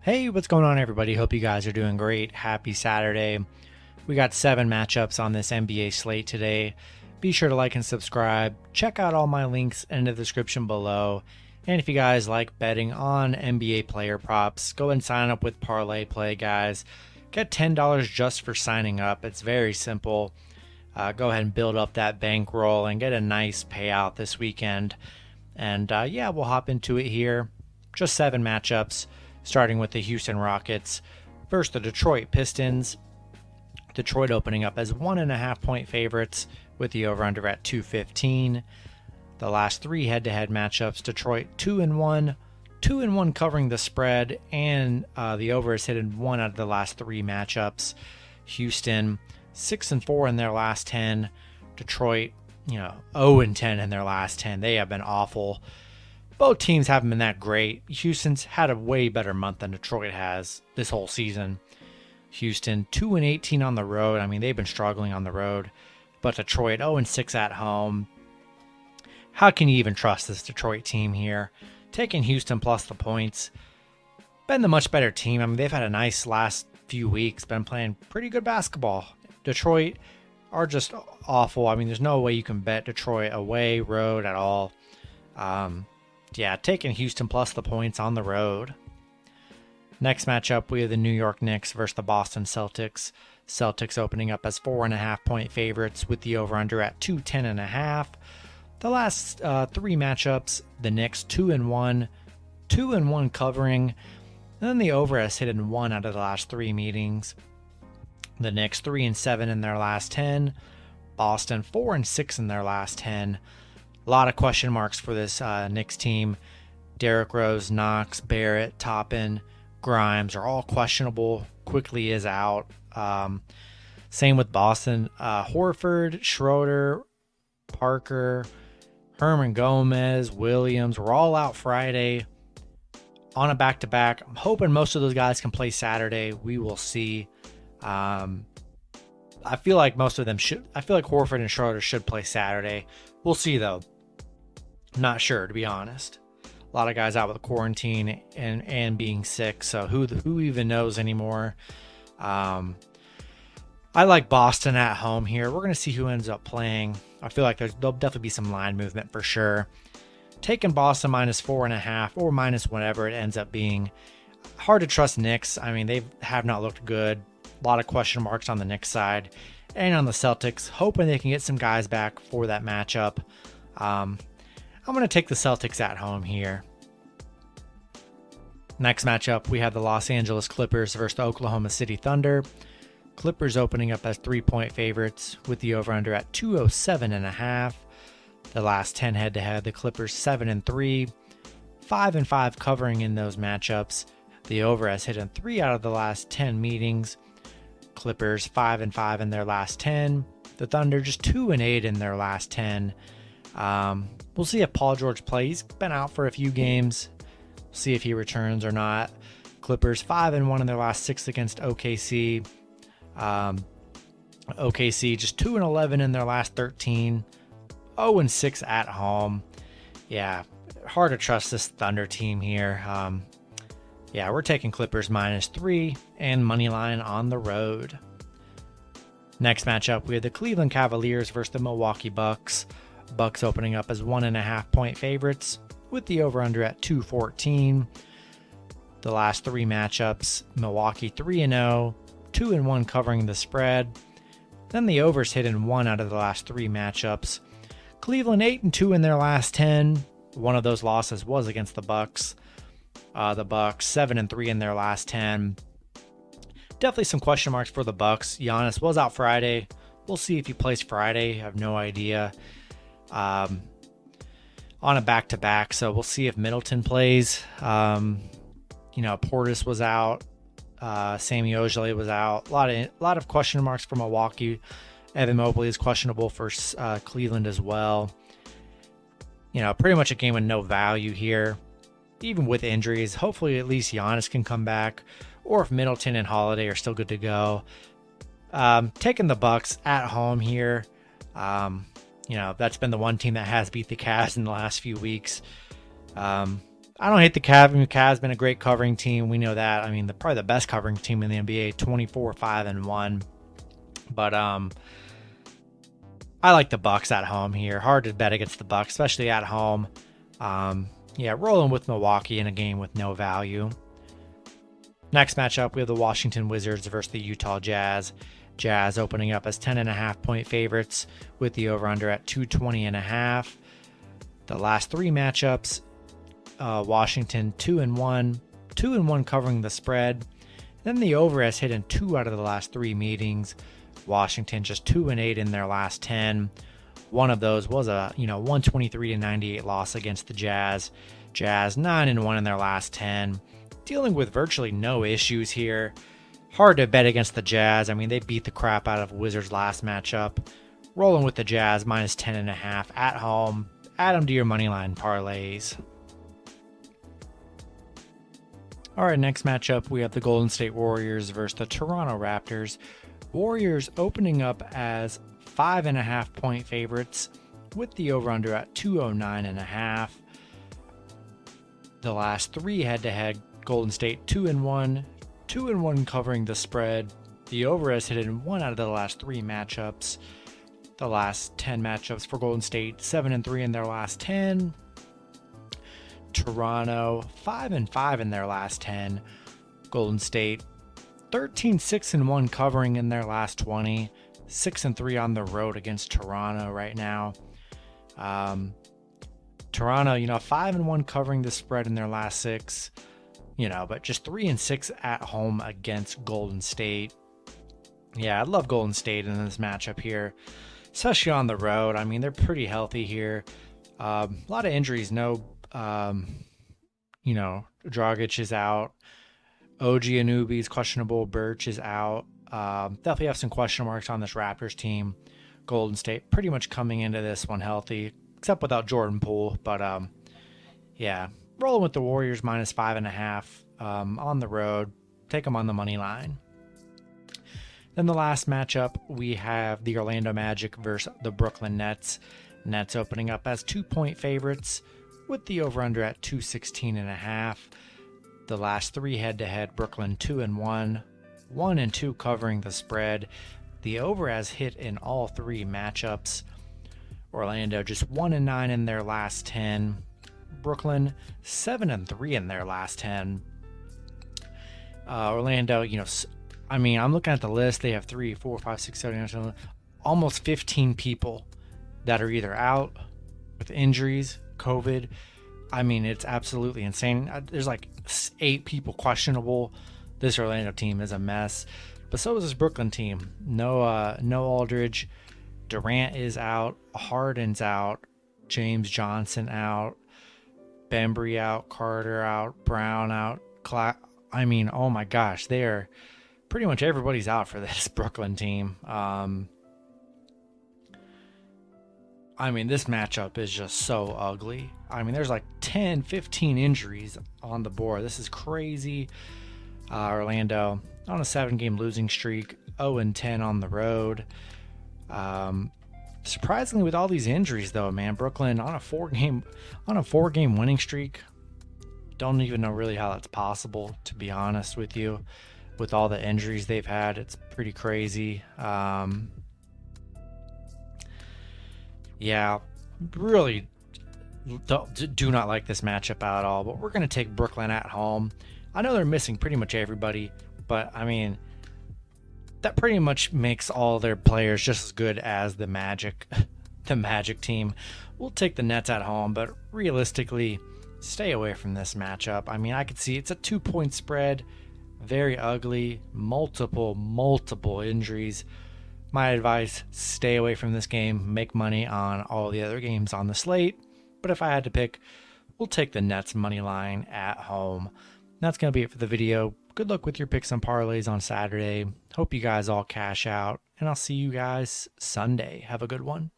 Hey, what's going on, everybody? Hope you guys are doing great. Happy Saturday. We got 7 matchups on this NBA slate today. Be sure to like and subscribe. Check out all my links in the description below. And if you guys like betting on NBA player props, go and sign up with ParlayPlay, guys. Get $10 just for signing up. It's very simple. Go ahead and build up that bankroll and get a nice payout this weekend. And yeah, we'll hop into it here. Just 7 matchups, starting with the Houston Rockets versus the Detroit Pistons. Detroit opening up as 1.5 point favorites with the over-under at 215. The last 3 head-to-head matchups, Detroit 2-1, 2-1 covering the spread, and the over is hit in 1 out of the last 3 matchups. Houston 6-4 in their last 10. Detroit, 0-10 in their last 10. They have been awful. Both teams haven't been that great. Houston's had a way better month than Detroit has this whole season. Houston 2-18 on the road. I mean, they've been struggling on the road. But Detroit 0-6 at home. How can you even trust this Detroit team here? Taking Houston plus the points. Been the much better team. I mean, they've had a nice last few weeks. Been playing pretty good basketball. Detroit are just awful. I mean, there's no way you can bet Detroit away, road at all. Yeah, taking Houston plus the points on the road. Next matchup, we have the New York Knicks versus the Boston Celtics. Celtics opening up as 4.5 point favorites with the over-under at 210.5. The last 3 matchups, the Knicks 2-1, 2-1 covering, and then the over has hit in 1 out of the last 3 meetings. The Knicks 3-7 in their last 10. Boston 4-6 in their last 10. A lot of question marks for this Knicks team. Derrick Rose, Knox, Barrett, Toppin, Grimes are all questionable. Quickly is out. Same with Boston. Horford, Schroeder, Parker, Herman Gomez, Williams were all out Friday on a back-to-back. I'm hoping most of those guys can play Saturday. We will see. I feel like most of them should. I feel like Horford and Schroeder should play Saturday. We'll see, though. Not sure, to be honest. A lot of guys out with quarantine and being sick, so who even knows anymore. I like Boston at home here. We're going to see who ends up playing. I feel like there'll definitely be some line movement for sure. Taking Boston minus 4.5 or minus whatever it ends up being. Hard to trust Knicks. I mean, they have not looked good. A lot of question marks on the Knicks side. And on the Celtics, hoping they can get some guys back for that matchup. I'm going to take the Celtics at home here. Next matchup, we have the Los Angeles Clippers versus the Oklahoma City Thunder. Clippers opening up as 3-point favorites with the over-under at 207.5. The last 10 head-to-head, the Clippers 7-3, 5-5 covering in those matchups. The over has hit in 3 out of the last 10 meetings. Clippers 5-5 in their last 10. The Thunder just 2-8 in their last 10. We'll see if Paul George plays. He's been out for a few games. See if he returns or not. Clippers 5-1 in their last 6 against OKC. OKC just 2-11 in their last 13. 0-6 at home. Yeah, hard to trust this Thunder team here. Yeah, we're taking Clippers minus 3 and money line on the road. Next matchup, we have the Cleveland Cavaliers versus the Milwaukee Bucks. Bucks opening up as 1.5 point favorites with the over-under at 214. The last 3 matchups, Milwaukee 3-0, 2-1 covering the spread. Then the overs hit in 1 out of the last 3 matchups. Cleveland 8-2 in their last 10. One of those losses was against the Bucks. The Bucks 7-3 in their last 10. Definitely some question marks for the Bucks. Giannis was out Friday. We'll see if he plays Friday. I have no idea. On a back-to-back, so we'll see if Middleton plays. Portis was out. Sami Ojeleye was out. A lot of question marks for Milwaukee. Evan Mobley is questionable for Cleveland as well. Pretty much a game with no value here. Even with injuries, hopefully at least Giannis can come back, or if Middleton and Holiday are still good to go. Taking the Bucks at home here. That's been the one team that has beat the Cavs in the last few weeks. I don't hate the Cavs. I mean, the Cavs been a great covering team. We know that. I mean, probably the best covering team in the NBA, 24-5-1. But I like the Bucks at home here. Hard to bet against the Bucks, especially at home. Yeah, rolling with Milwaukee in a game with no value. Next matchup, we have the Washington Wizards versus the Utah Jazz. Jazz opening up as 10.5-point favorites with the over-under at 220.5. The last three matchups, Washington 2-1, 2-1 covering the spread. Then the over has hit in 2 out of the last 3 meetings. Washington just 2-8 in their last 10. One of those was a 123-98 loss against the Jazz. Jazz 9-1 in their last 10. Dealing with virtually no issues here. Hard to bet against the Jazz. I mean, they beat the crap out of Wizards last matchup. Rolling with the Jazz minus 10.5 at home. Add them to your moneyline parlays. All right, next matchup, we have the Golden State Warriors versus the Toronto Raptors. Warriors opening up as 5.5-point favorites with the over-under at 209.5. The last 3 head-to-head, Golden State 2-1, 2-1 covering the spread. The over has hit in 1 out of the last 3 matchups. The last 10 matchups for Golden State, 7-3 in their last 10. Toronto 5-5 in their last 10. Golden State 13-6-1 covering in their last 20. 6-3 on the road against Toronto right now. Toronto, 5-1 covering the spread in their last 6, but just 3-6 at home against Golden State. Yeah, I love Golden State in this matchup here, especially on the road. I mean, they're pretty healthy here. A lot of injuries. No, Dragic is out. OG Anunoby questionable. Birch is out. Definitely have some question marks on this Raptors team. Golden State pretty much coming into this one healthy, except without Jordan Poole. But yeah, rolling with the Warriors minus 5.5 on the road. Take them on the money line. Then the last matchup, we have the Orlando Magic versus the Brooklyn Nets. Nets opening up as 2-point favorites with the over-under at 216.5. The last 3 head-to-head, Brooklyn 2-1, 1-2 covering the spread. The over has hit in all 3 matchups. Orlando just 1-9 in their last 10. Brooklyn 7-3 in their last 10. Orlando, I'm looking at the list. They have 3, 4, 5, 6, 7, 8, 9, almost 15 people that are either out with injuries, COVID. I mean, it's absolutely insane. There's like 8 people questionable. This Orlando team is a mess. But so is this Brooklyn team. No Aldridge. Durant is out. Harden's out. James Johnson out. Bembry out. Carter out. Brown out. Oh my gosh. They're pretty much everybody's out for this Brooklyn team. This matchup is just so ugly. There's like 10, 15 injuries on the board. This is crazy. Orlando on a 7-game losing streak, 0-10 on the road. Surprisingly, with all these injuries, though, man, Brooklyn on a 4-game winning streak. Don't even know really how that's possible, to be honest with you. With all the injuries they've had, it's pretty crazy. Yeah, really do not like this matchup at all, but we're going to take Brooklyn at home. I know they're missing pretty much everybody, but that pretty much makes all their players just as good as the Magic team. We'll take the Nets at home, but realistically, stay away from this matchup. I could see it's a 2-point spread, very ugly, multiple injuries. My advice, stay away from this game, make money on all the other games on the slate. But if I had to pick, we'll take the Nets money line at home. That's going to be it for the video. Good luck with your picks and parlays on Saturday. Hope you guys all cash out, and I'll see you guys Sunday. Have a good one.